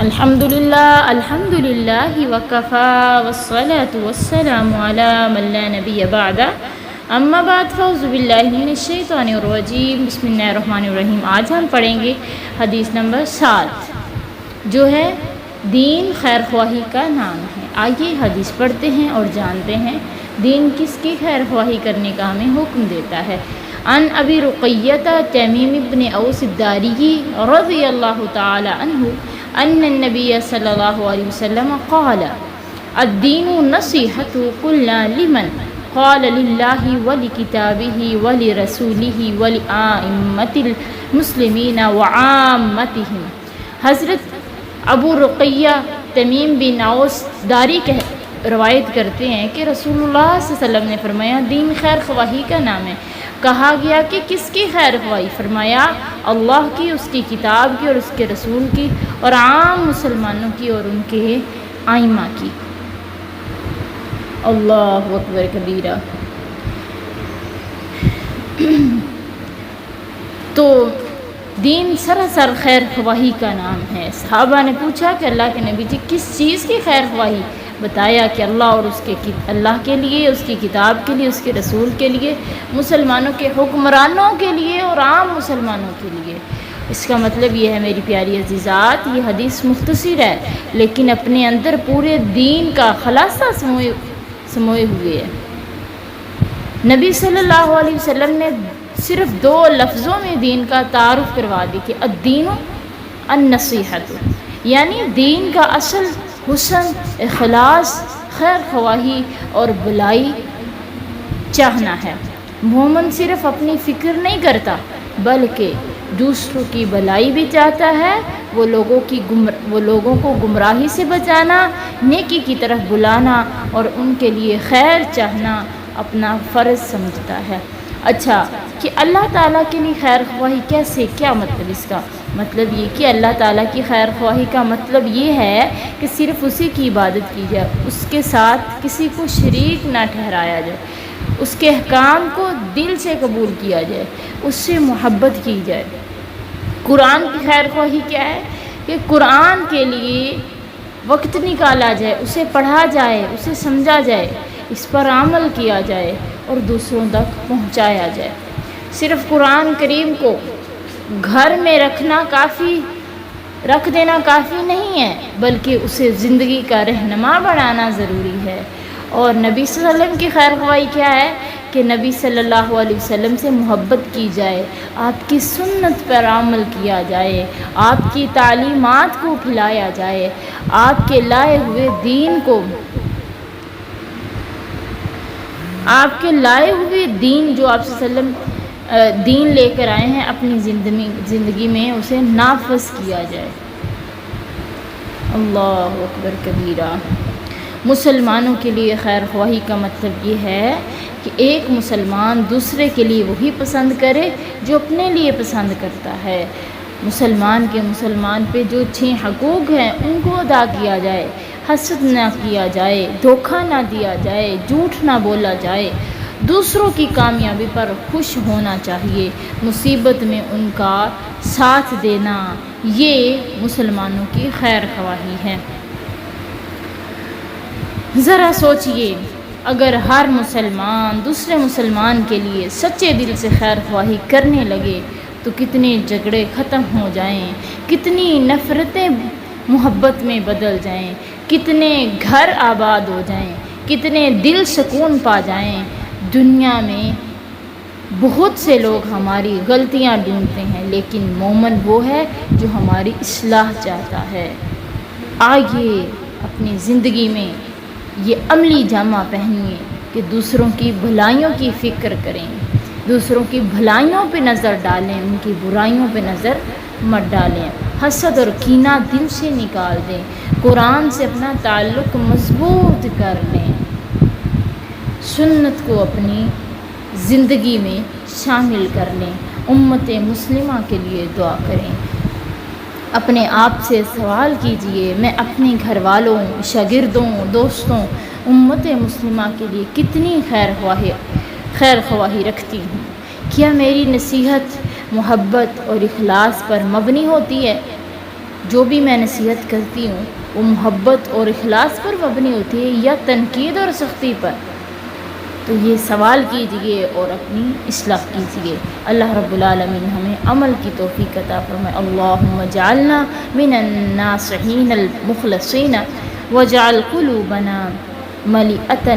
الحمد للہ وکفا والصلاة والسلام علی من لا نبی بعد اما بعد فاعوذ باللہ من الشیطان الرجیم بسم اللہ الرحمن الرحیم۔ آج ہم پڑھیں گے حدیث نمبر 7 جو ہے دین خیر خواہی کا نام ہے۔ آئیے حدیث پڑھتے ہیں اور جانتے ہیں دین کس کی خیر خواہی کرنے کا ہمیں حکم دیتا ہے۔ عن ابی رقیۃ تمیم بن اوس الداری رضی اللہ تعالی عنہ ان النبی صلی اللہ علیہ وسلم قال الدین نصیحۃ قلنا لمن قال للہ ولکتابہ ولرسولہ ولأئمۃ المسلمین وعامتہم۔ حضرت ابو رقیہ تمیم بن اوس داری روایت کرتے ہیں کہ رسول اللہ صلی اللہ علیہ وسلم نے فرمایا دین خیر خواہی کا نام ہے۔ کہا گیا کہ کس کی خیر خواہی؟ فرمایا اللہ کی، اس کی کتاب کی اور اس کے رسول کی، اور عام مسلمانوں کی اور ان کے ائمہ کی۔ اللہ اکبر کبیرہ۔ تو دین سراسر خیر خواہی کا نام ہے۔ صحابہ نے پوچھا کہ اللہ کے نبی جی کس چیز کی خیر خواہی؟ بتایا کہ اللہ کے لیے، اس کی کتاب کے لیے، اس کے رسول کے لیے، مسلمانوں کے حکمرانوں کے لیے اور عام مسلمانوں کے لیے۔ اس کا مطلب یہ ہے میری پیاری عزیزات، یہ حدیث مختصر ہے لیکن اپنے اندر پورے دین کا خلاصہ سموئے ہوئے ہے۔ نبی صلی اللہ علیہ وسلم نے صرف 2 لفظوں میں دین کا تعارف کروا دی کہ الدین النصیحۃ، یعنی دین کا اصل حسن، اخلاص، خیر خواہی اور بھلائی چاہنا ہے۔ مومن صرف اپنی فکر نہیں کرتا بلکہ دوسروں کی بھلائی بھی چاہتا ہے، وہ لوگوں کو گمراہی سے بچانا، نیکی کی طرف بلانا اور ان کے لیے خیر چاہنا اپنا فرض سمجھتا ہے۔ اچھا کہ اللہ تعالیٰ کے لیے خیر خواہی کیسے؟ کیا مطلب اس کا؟ مطلب یہ کہ اللہ تعالیٰ کی خیر خواہی کا مطلب یہ ہے کہ صرف اسی کی عبادت کی جائے، اس کے ساتھ کسی کو شریک نہ ٹھہرایا جائے، اس کے احکام کو دل سے قبول کیا جائے، اس سے محبت کی جائے۔ قرآن کی خیر خواہی کیا ہے؟ کہ قرآن کے لیے وقت نکالا جائے، اسے پڑھا جائے، اسے سمجھا جائے، اس پر عمل کیا جائے اور دوسروں تک پہنچایا جائے۔ صرف قرآن کریم کو گھر میں رکھ دینا کافی نہیں ہے بلکہ اسے زندگی کا رہنما بنانا ضروری ہے۔ اور نبی صلی اللہ علیہ وسلم کی خیر خواہی کیا ہے؟ کہ نبی صلی اللہ علیہ وسلم سے محبت کی جائے، آپ کی سنت پر عمل کیا جائے، آپ کی تعلیمات کو پھیلایا جائے، آپ کے لائے ہوئے دین جو آپ صلی اللہ علیہ وسلم دین لے کر آئے ہیں اپنی زندگی میں اسے نافذ کیا جائے۔ اللہ اکبر کبیرہ۔ مسلمانوں کے لیے خیر خواہی کا مطلب یہ ہے کہ ایک مسلمان دوسرے کے لیے وہی پسند کرے جو اپنے لیے پسند کرتا ہے۔ مسلمان پہ جو 6 حقوق ہیں ان کو ادا کیا جائے، حسد نہ کیا جائے، دھوکہ نہ دیا جائے، جھوٹ نہ بولا جائے، دوسروں کی کامیابی پر خوش ہونا چاہیے، مصیبت میں ان کا ساتھ دینا، یہ مسلمانوں کی خیر خواہی ہے۔ ذرا سوچئے اگر ہر مسلمان دوسرے مسلمان کے لیے سچے دل سے خیر خواہی کرنے لگے تو کتنے جھگڑے ختم ہو جائیں، کتنی نفرتیں محبت میں بدل جائیں، کتنے گھر آباد ہو جائیں، کتنے دل سکون پا جائیں۔ دنیا میں بہت سے لوگ ہماری غلطیاں ڈھونڈتے ہیں لیکن مومن وہ ہے جو ہماری اصلاح چاہتا ہے۔ آئیے اپنی زندگی میں یہ عملی جامہ پہنیے کہ دوسروں کی بھلائیوں کی فکر کریں، دوسروں کی بھلائیوں پہ نظر ڈالیں، ان کی برائیوں پہ نظر مت ڈالیں، حسد اور کینہ دل سے نکال دیں، قرآن سے اپنا تعلق مضبوط کر لیں، سنت کو اپنی زندگی میں شامل کر لیں، امت مسلمہ کے لیے دعا کریں۔ اپنے آپ سے سوال کیجئے میں اپنے گھر والوں، شاگردوں، دوستوں، امت مسلمہ کے لیے کتنی خیر خواہی رکھتی ہوں؟ کیا میری نصیحت محبت اور اخلاص پر مبنی ہوتی ہے؟ جو بھی میں نصیحت کرتی ہوں وہ محبت اور اخلاص پر مبنی ہوتی ہے یا تنقید اور سختی پر؟ تو یہ سوال کیجئے اور اپنی اصلاح کیجئے۔ اللہ رب العالمین ہمیں عمل کی توفیق عطا فرمائے۔ اللہم اجعلنا من الناصحین المخلصین واجعل قلوبنا ملئۃ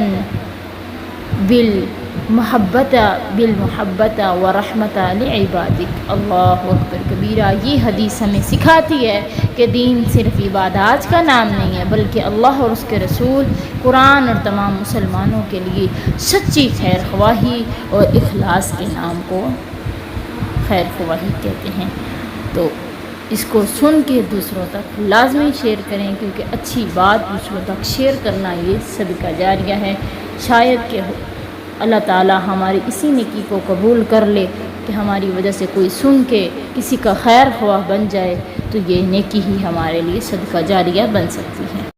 بالمحبت ورحمت لعبادک۔ اللہ اکبر کبیرہ۔ یہ حدیث ہمیں سکھاتی ہے کہ دین صرف عبادات کا نام نہیں ہے، بلکہ اللہ اور اس کے رسول، قرآن اور تمام مسلمانوں کے لیے سچی خیر خواہی اور اخلاص کے نام کو خیر خواہی کہتے ہیں۔ تو اس کو سن کے دوسروں تک لازمی شیئر کریں، کیونکہ اچھی بات دوسروں تک شیئر کرنا یہ صدقہ جاریہ ہے۔ شاید کہ اللہ تعالی ہماری اسی نیکی کو قبول کر لے کہ ہماری وجہ سے کوئی سن کے کسی کا خیر خواہ بن جائے، تو یہ نیکی ہی ہمارے لیے صدقہ جاریہ بن سکتی ہے۔